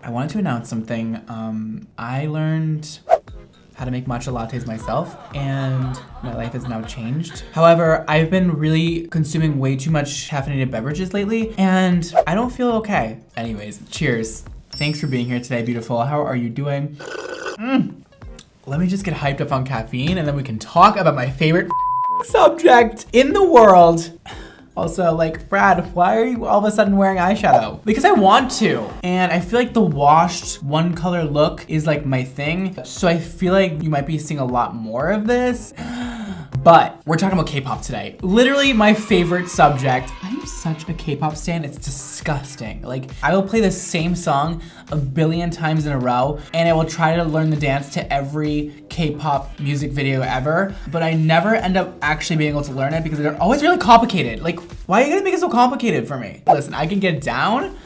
I wanted to announce something. I learned how to make matcha lattes myself, and my life has now changed. However, I've been really consuming way too much caffeinated beverages lately, and I don't feel okay. Anyways, cheers. Thanks for being here today, beautiful. How are you doing? Let me just get hyped up on caffeine, and then we can talk about my favorite subject in the world. Also, like, Brad, why are you all of a sudden wearing eyeshadow? Because I want to. And I feel like the washed one color look is like my thing. So I feel like you might be seeing a lot more of this. But we're talking about K-pop today. Literally my favorite subject. I'm such a K-pop stan, it's disgusting. Like, I will play the same song a billion times in a row, and I will try to learn the dance to every K-pop music video ever, but I never end up actually being able to learn it because they're always really complicated. Like, why are you gonna make it so complicated for me? Listen, I can get down,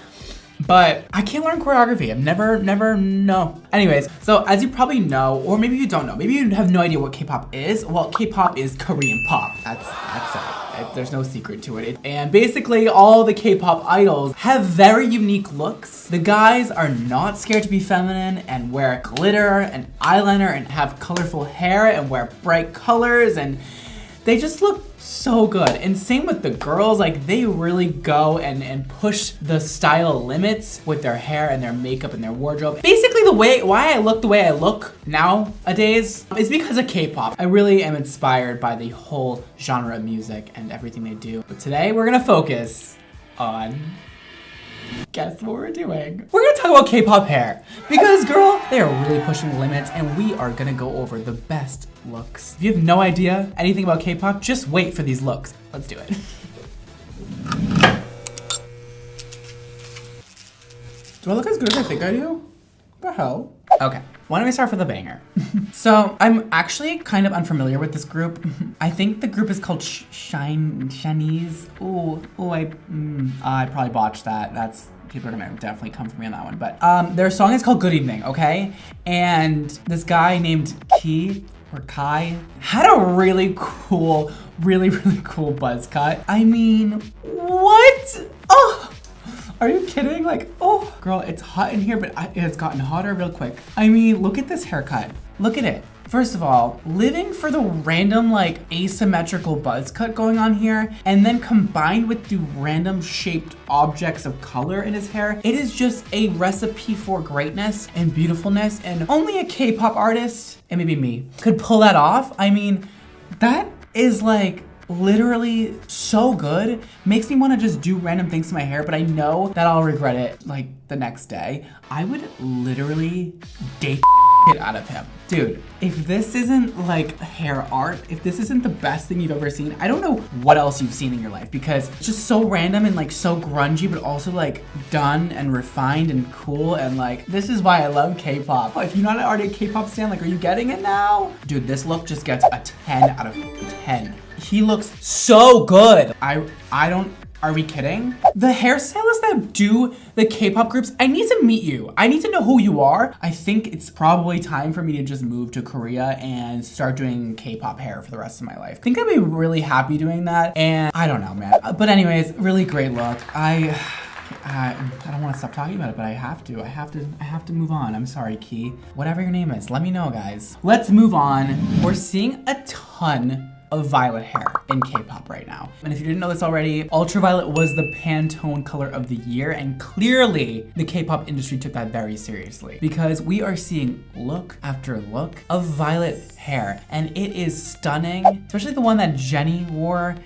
but I can't learn choreography. I've never, no. Anyways, so as you probably know, or maybe you don't know, maybe you have no idea what K-pop is. Well, K-pop is Korean pop. That's it. There's no secret to it. And basically all the K-pop idols have very unique looks. The guys are not scared to be feminine and wear glitter and eyeliner and have colorful hair and wear bright colors, and they just look so good. And same with the girls, like they really go and push the style limits with their hair and their makeup and their wardrobe. Basically why I look the way I look nowadays is because of K-pop. I really am inspired by the whole genre of music and everything they do. But today we're gonna focus on, guess what we're doing? We're gonna talk about K-pop hair. Because girl, they are really pushing the limits, and we are gonna go over the best looks. If you have no idea anything about K-pop, just wait for these looks. Let's do it. Do I look as good as I think I do? What the hell? Okay, why don't we start with a banger? So I'm actually kind of unfamiliar with this group. I think the group is called Chinese. I probably botched that. People are gonna definitely come for me on that one. But their song is called Good Evening, okay? And this guy named Kai had a really cool buzz cut. I mean, what? Oh! Are you kidding? Like, oh, girl, it's hot in here, but it has gotten hotter real quick. I mean, look at this haircut. Look at it. First of all, living for the random, like, asymmetrical buzz cut going on here, and then combined with the random shaped objects of color in his hair, it is just a recipe for greatness and beautifulness, and only a K-pop artist, and maybe me, could pull that off. I mean, that is like, literally so good. Makes me want to just do random things to my hair, but I know that I'll regret it like the next day. I would literally date it out of him. Dude, if this isn't like hair art, if this isn't the best thing you've ever seen, I don't know what else you've seen in your life, because it's just so random and like so grungy, but also like done and refined and cool, and like, this is why I love K-pop. If you're not already a K-pop stan, like, are you getting it now? Dude, this look just gets a 10 out of 10. He looks so good. Are we kidding? The hairstylists that do the K-pop groups, I need to meet you. I need to know who you are. I think it's probably time for me to just move to Korea and start doing K-pop hair for the rest of my life. I think I'd be really happy doing that, and I don't know, man. But anyways, really great look. I don't want to stop talking about it, but I have to move on. I'm sorry, Key. Whatever your name is, let me know, guys. Let's move on. We're seeing a ton of violet hair in K-pop right now. And if you didn't know this already, ultraviolet was the Pantone color of the year, and clearly the K-pop industry took that very seriously, because we are seeing look after look of violet hair, and it is stunning, especially the one that Jennie wore.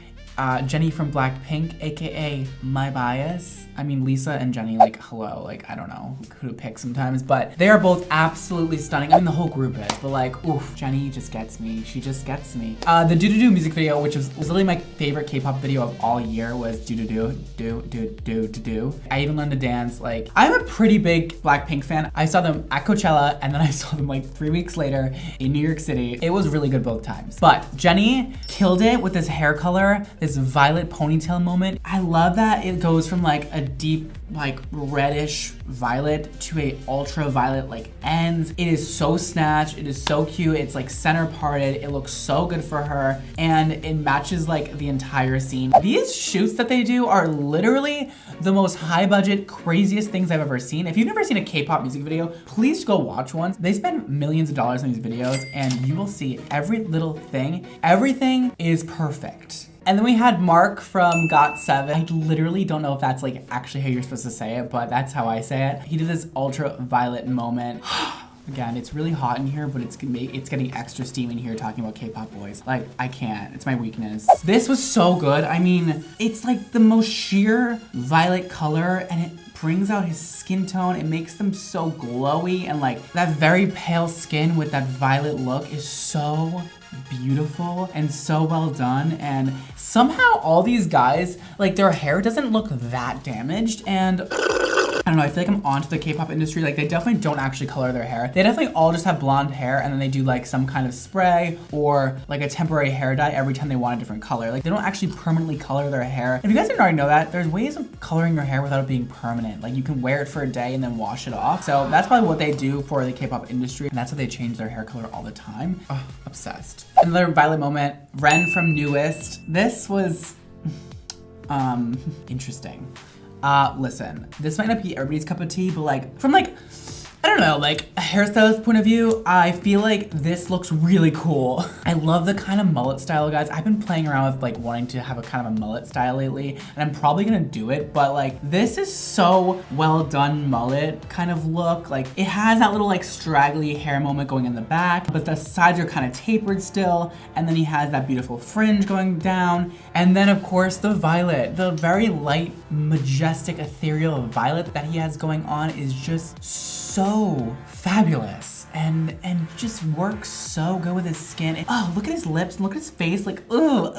Jennie from Blackpink, aka my bias. I mean, Lisa and Jennie, like, hello, like, I don't know who to pick sometimes, but they are both absolutely stunning. I mean, the whole group is, but like, oof, Jennie just gets me. She just gets me. The Do Do Do music video, which was literally my favorite K-pop video of all year, was Do Do Do, Do Do Do Do Do. I even learned to dance. Like, I'm a pretty big Blackpink fan. I saw them at Coachella, and then I saw them like 3 weeks later in New York City. It was really good both times. But Jennie killed it with this hair color, this violet ponytail moment. I love that it goes from like a a deep like reddish violet to a ultraviolet like ends. It is so snatched, it is so cute. It's like center parted, it looks so good for her, and it matches like the entire scene. These shoots that they do are literally the most high budget, craziest things I've ever seen. If you've never seen a K-pop music video, please go watch one. They spend millions of dollars on these videos and you will see every little thing. Everything is perfect. And then we had Mark from GOT7. I literally don't know if that's like actually how you're supposed to say it, but that's how I say it. He did this ultraviolet moment. Again, it's really hot in here, but it's getting extra steam in here talking about K-pop boys. Like, I can't, it's my weakness. This was so good. I mean, it's like the most sheer violet color and it brings out his skin tone. It makes them so glowy, and like that very pale skin with that violet look is so beautiful and so well done. And somehow all these guys, like their hair doesn't look that damaged, and I don't know, I feel like I'm onto the K-pop industry. Like they definitely don't actually color their hair. They definitely all just have blonde hair and then they do like some kind of spray or like a temporary hair dye every time they want a different color. Like they don't actually permanently color their hair. If you guys didn't already know that, there's ways of coloring your hair without it being permanent. Like you can wear it for a day and then wash it off. So that's probably what they do for the K-pop industry. And that's how they change their hair color all the time. Oh, obsessed. Another violet moment, Ren from Newest. This was interesting. Listen, this might not be everybody's cup of tea, but like, from like, I don't know, like a hairstylist point of view, I feel like this looks really cool. I love the kind of mullet style, guys. I've been playing around with like wanting to have a kind of a mullet style lately, and I'm probably gonna do it, but like this is so well done mullet kind of look. Like it has that little like straggly hair moment going in the back, but the sides are kind of tapered still, and then he has that beautiful fringe going down, and then of course the violet, the very light, majestic, ethereal violet that he has going on is just so fabulous and just works so good with his skin. And, oh, look at his lips, look at his face, like, ugh.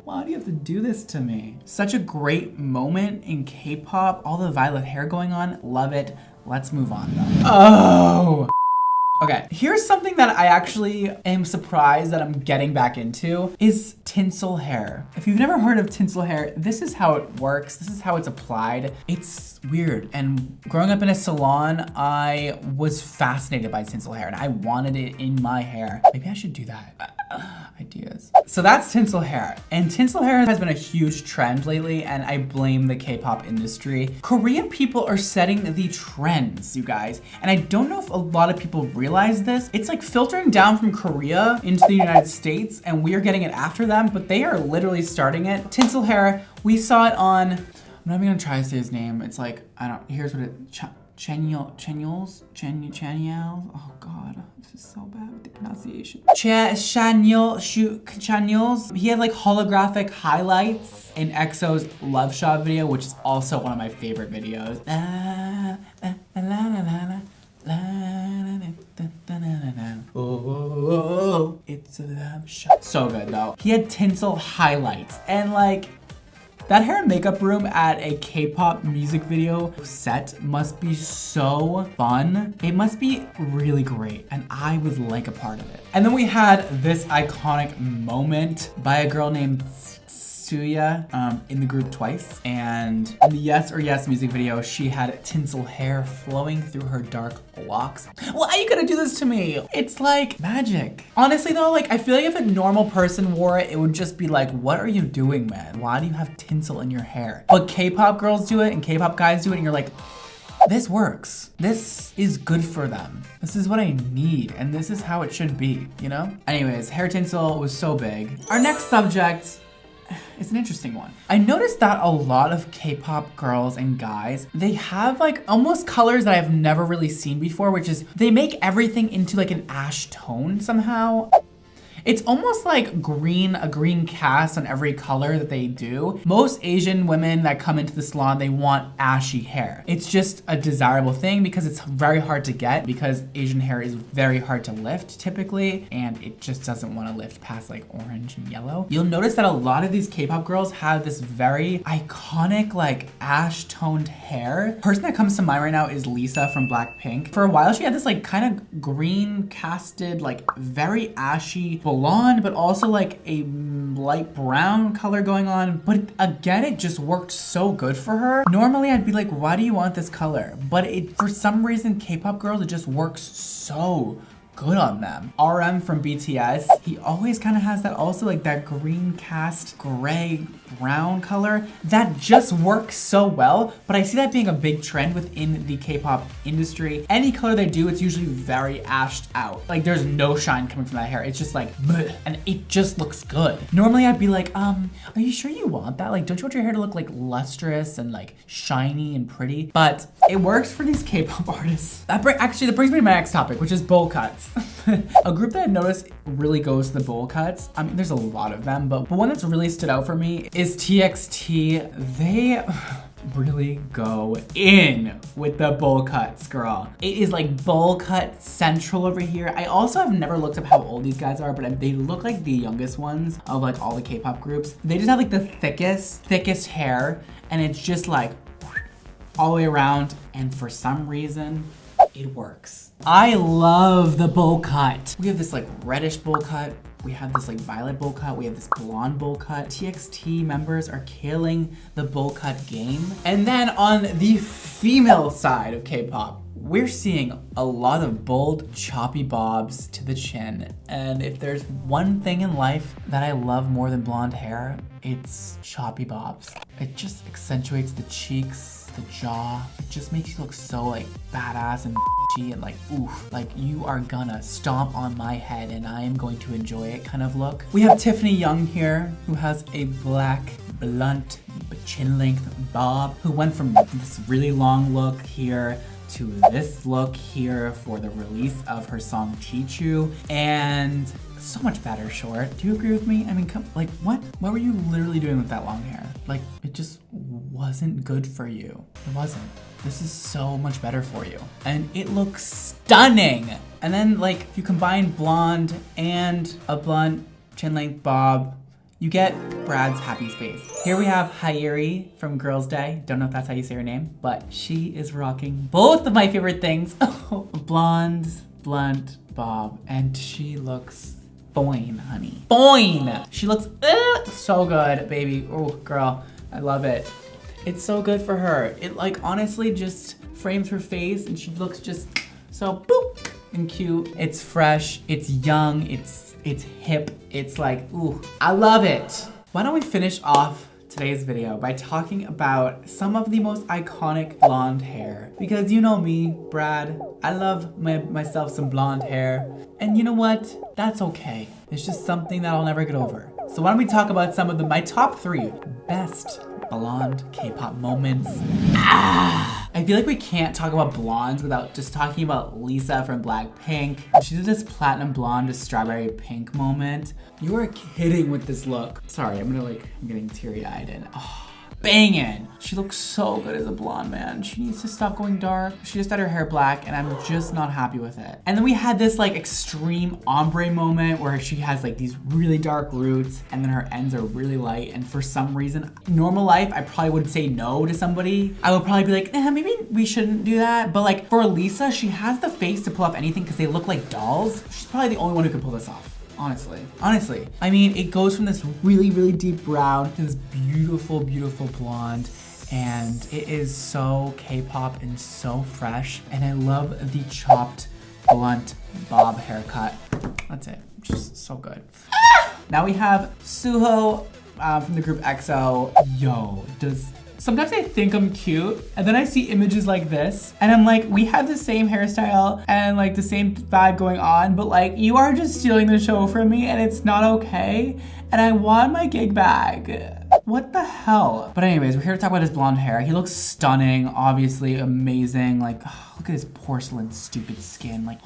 Why do you have to do this to me? Such a great moment in K-pop, all the violet hair going on, love it. Let's move on though. Oh. Okay, here's something that I actually am surprised that I'm getting back into is tinsel hair. If you've never heard of tinsel hair, this is how it works. This is how it's applied. It's weird. And growing up in a salon, I was fascinated by tinsel hair and I wanted it in my hair. Maybe I should do that. Ideas. So that's tinsel hair. And tinsel hair has been a huge trend lately, and I blame the K-pop industry. Korean people are setting the trends, you guys. And I don't know if a lot of people realize this. It's like filtering down from Korea into the United States, and we are getting it after them, but they are literally starting it. Tinsel hair, we saw it on, I'm not even gonna try to say his name. It's like, here's what it, Chanyeol's? Oh God, this is so bad with the pronunciation. Chanyeol's. He had like holographic highlights in EXO's Love Shot video, which is also one of my favorite videos. Oh, it's a love shot. So good though. He had tinsel highlights and like, that hair and makeup room at a K-pop music video set must be so fun. It must be really great, and I would like a part of it. And then we had this iconic moment by a girl named Suya in the group twice. And in the Yes or Yes music video, she had tinsel hair flowing through her dark locks. Why are you gonna do this to me? It's like magic. Honestly though, like I feel like if a normal person wore it, it would just be like, what are you doing, man? Why do you have tinsel in your hair? But K-pop girls do it and K-pop guys do it, and you're like, this works. This is good for them. This is what I need, and this is how it should be, you know? Anyways, hair tinsel was so big. Our next subject, it's an interesting one. I noticed that a lot of K-pop girls and guys, they have like almost colors that I've never really seen before, which is they make everything into like an ash tone somehow. It's almost like green, a green cast on every color that they do. Most Asian women that come into the salon, they want ashy hair. It's just a desirable thing because it's very hard to get, because Asian hair is very hard to lift typically, and it just doesn't want to lift past like orange and yellow. You'll notice that a lot of these K-pop girls have this very iconic like ash toned hair. The person that comes to mind right now is Lisa from Blackpink. For a while, she had this like kind of green casted, like very ashy blonde, but also like a light brown color going on. But again, it just worked so good for her. Normally I'd be like, why do you want this color? But for some reason, K-pop girls, it just works so good on them. RM from BTS, he always kind of has that also like that green cast gray brown color that just works so well. But I see that being a big trend within the K-pop industry. Any color they do, it's usually very ashed out. Like there's no shine coming from that hair. It's just like, bleh, and it just looks good. Normally I'd be like, are you sure you want that? Like, don't you want your hair to look like lustrous and like shiny and pretty? But it works for these K-pop artists. That brings me to my next topic, which is bowl cuts. A group that I've noticed really goes to the bowl cuts. I mean, there's a lot of them, but one that's really stood out for me is TXT. They really go in with the bowl cuts, girl. It is like bowl cut central over here. I also have never looked up how old these guys are, but they look like the youngest ones of like all the K-pop groups. They just have like the thickest hair, and it's just like all the way around, and for some reason, it works. I love the bowl cut. We have this like reddish bowl cut. We have this like violet bowl cut. We have this blonde bowl cut. TXT members are killing the bowl cut game. And then on the female side of K-pop, we're seeing a lot of bold, choppy bobs to the chin. And if there's one thing in life that I love more than blonde hair, it's choppy bobs. It just accentuates the cheeks, the jaw. It just makes you look so like badass and and like, oof, like you are gonna stomp on my head and I am going to enjoy it kind of look. We have Tiffany Young here, who has a black, blunt, chin length bob, who went from this really long look here to this look here for the release of her song Teach You, and so much better short. Do you agree with me? I mean, like what were you literally doing with that long hair? Like it just wasn't good for you. It wasn't. This is so much better for you. And it looks stunning. And then like if you combine blonde and a blunt chin length bob, you get Brad's happy space. Here we have Hairi from Girls' Day. Don't know if that's how you say her name, but she is rocking both of my favorite things. Blonde, blunt bob, and she looks boing, honey. Boing! She looks so good, baby. Oh, girl, I love it. It's so good for her. It like honestly just frames her face and she looks just so boop and cute. It's fresh, it's young, it's hip. It's like, ooh, I love it. Why don't we finish off today's video by talking about some of the most iconic blonde hair. Because you know me, Brad, I love myself some blonde hair. And you know what? That's okay. It's just something that I'll never get over. So why don't we talk about some of my top 3 best blonde K-pop moments. I feel like we can't talk about blondes without just talking about Lisa from Blackpink. She did this platinum blonde to strawberry pink moment. You are kidding with this look. Sorry, I'm getting teary-eyed and banging. She looks so good as a blonde, man. She needs to stop going dark. She just dyed her hair black and I'm just not happy with it. And then we had this like extreme ombre moment where she has like these really dark roots and then her ends are really light. And for some reason, normal life, I probably would say no to somebody. I would probably be like, maybe we shouldn't do that. But like for Lisa, she has the face to pull off anything because they look like dolls. She's probably the only one who could pull this off. Honestly. I mean, it goes from this really, really deep brown to this beautiful, beautiful blonde. And it is so K-pop and so fresh. And I love the chopped, blunt bob haircut. That's it, just so good. Now we have Suho from the group EXO. Yo, sometimes I think I'm cute, and then I see images like this, and I'm like, we have the same hairstyle and like the same vibe going on, but like, you are just stealing the show from me, and it's not okay, and I want my gig back. What the hell? But anyways, we're here to talk about his blonde hair. He looks stunning, obviously amazing. Like, look at his porcelain stupid skin. Like,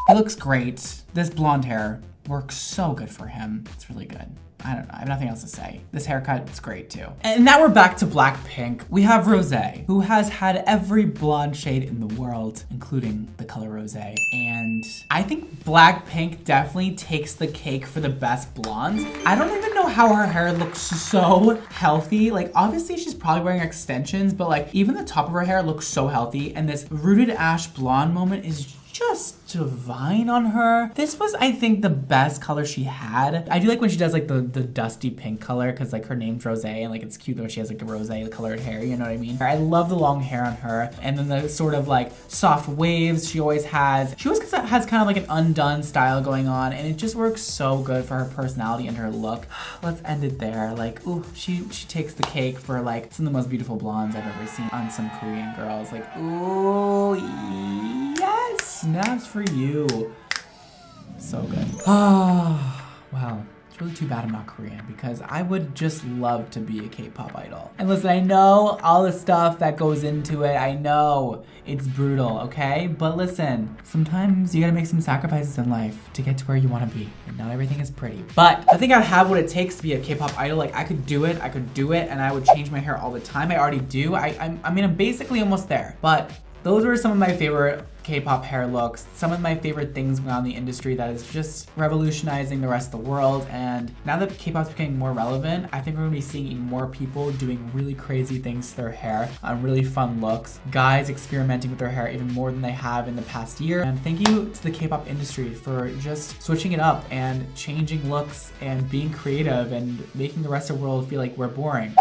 he looks great. This blonde hair works so good for him. It's really good. I don't know, I have nothing else to say. This haircut's great too. And now we're back to Blackpink. We have Rosé, who has had every blonde shade in the world, including the color Rosé. And I think Blackpink definitely takes the cake for the best blondes. I don't even know how her hair looks so healthy. Like, obviously she's probably wearing extensions, but like even the top of her hair looks so healthy. And this rooted ash blonde moment is just divine on her. This was, I think, the best color she had. I do like when she does like the dusty pink color, because like her name's Rosé, and like it's cute that she has like a rosé colored hair, you know what I mean? I love the long hair on her, and then the sort of like soft waves she always has. She always has kind of like an undone style going on, and it just works so good for her personality and her look. Let's end it there. Like, ooh, she takes the cake for like some of the most beautiful blondes I've ever seen on some Korean girls. Like, ooh, yes! Snaps for you. So good. Ah, wow. It's really too bad I'm not Korean, because I would just love to be a K-pop idol. And listen, I know all the stuff that goes into it. I know it's brutal, okay? But listen, sometimes you gotta make some sacrifices in life to get to where you wanna be. And not everything is pretty. But I think I have what it takes to be a K-pop idol. Like, I could do it, and I would change my hair all the time. I already do. I mean, I'm basically almost there. But those were some of my favorite K-pop hair looks, some of my favorite things going on in the industry that is just revolutionizing the rest of the world. And now that K-pop's becoming more relevant, I think we're gonna be seeing even more people doing really crazy things to their hair on really fun looks. Guys experimenting with their hair even more than they have in the past year. And thank you to the K-pop industry for just switching it up and changing looks and being creative and making the rest of the world feel like we're boring.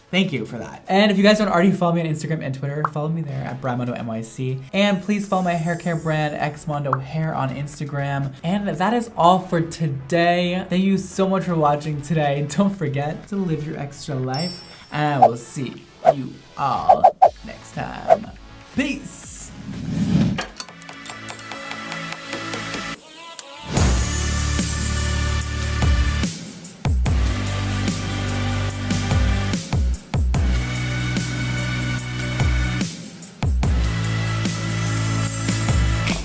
Thank you for that. And if you guys don't already follow me on Instagram and Twitter, follow me there at BradmondoNYC. And please follow my hair care brand, Xmondo Hair, on Instagram. And that is all for today. Thank you so much for watching today. Don't forget to live your extra life. And I will see you all next time. Peace.